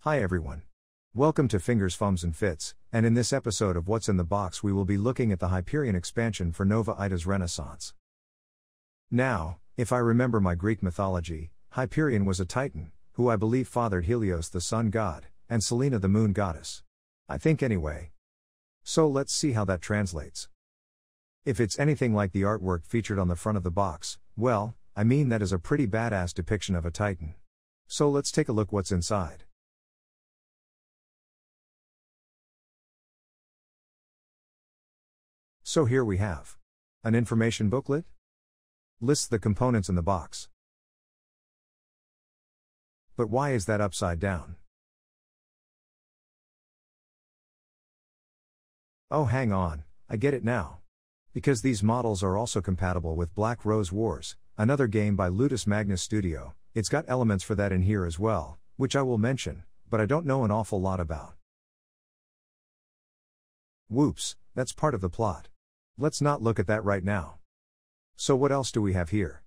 Hi everyone. Welcome to Fingers, Fums and Fits, and in this episode of What's in the Box we will be looking at the Hyperion Expansion for Nova Aetas Renaissance. Now, if I remember my Greek mythology, Hyperion was a titan, who I believe fathered Helios the sun god, and Selene the moon goddess. I think anyway. So let's see how that translates. If it's anything like the artwork featured on the front of the box, well, I mean that is a pretty badass depiction of a titan. So let's take a look what's inside. So here we have an information booklet. Lists the components in the box. But why is that upside down? Oh, hang on, I get it now. Because these models are also compatible with Black Rose Wars, another game by Ludus Magnus Studio. It's got elements for that in here as well, which I will mention, but I don't know an awful lot about. Whoops, that's part of the plot. Let's not look at that right now. So what else do we have here?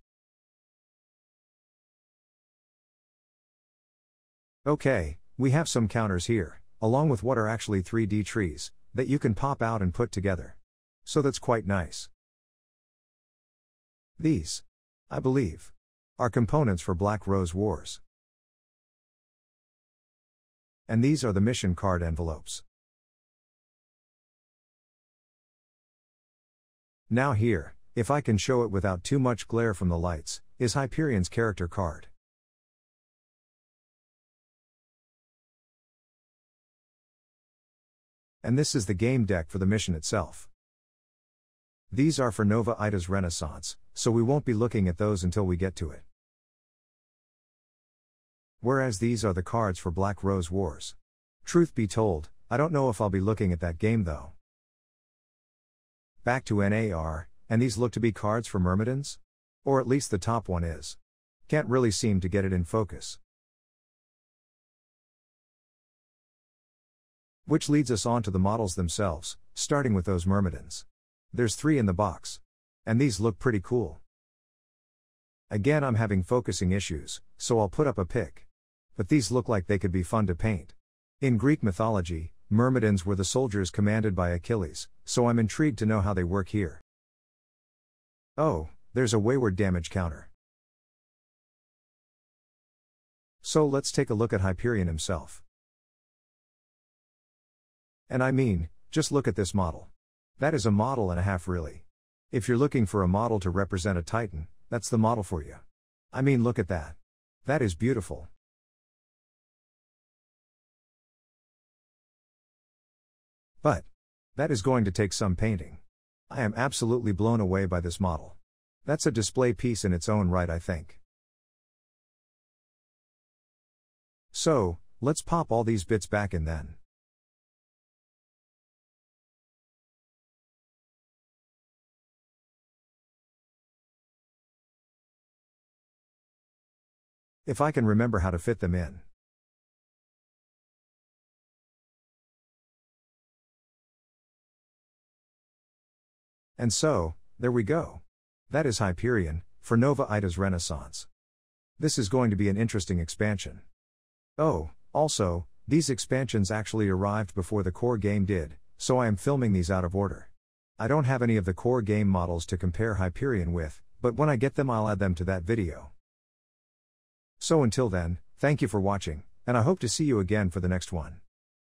Okay, we have some counters here, along with what are actually 3D trees, that you can pop out and put together. So that's quite nice. These, I believe, are components for Black Rose Wars. And these are the mission card envelopes. Now here, if I can show it without too much glare from the lights, is Hyperion's character card. And this is the game deck for the mission itself. These are for Nova Aetas Renaissance, so we won't be looking at those until we get to it. Whereas these are the cards for Black Rose Wars. Truth be told, I don't know if I'll be looking at that game though. Back to NAR, and these look to be cards for Myrmidons? Or at least the top one is. Can't really seem to get it in focus. Which leads us on to the models themselves, starting with those Myrmidons. There's 3 in the box. And these look pretty cool. Again, I'm having focusing issues, so I'll put up a pic. But these look like they could be fun to paint. In Greek mythology, Myrmidons were the soldiers commanded by Achilles, so I'm intrigued to know how they work here. Oh, there's a wayward damage counter. So let's take a look at Hyperion himself. And I mean, just look at this model. That is a model and a half really. If you're looking for a model to represent a titan, that's the model for you. I mean, look at that. That is beautiful. But that is going to take some painting. I am absolutely blown away by this model. That's a display piece in its own right, I think. So, let's pop all these bits back in then. If I can remember how to fit them in. And so, there we go. That is Hyperion, for Nova Aetas Renaissance. This is going to be an interesting expansion. Oh, also, these expansions actually arrived before the core game did, so I am filming these out of order. I don't have any of the core game models to compare Hyperion with, but when I get them I'll add them to that video. So until then, thank you for watching, and I hope to see you again for the next one.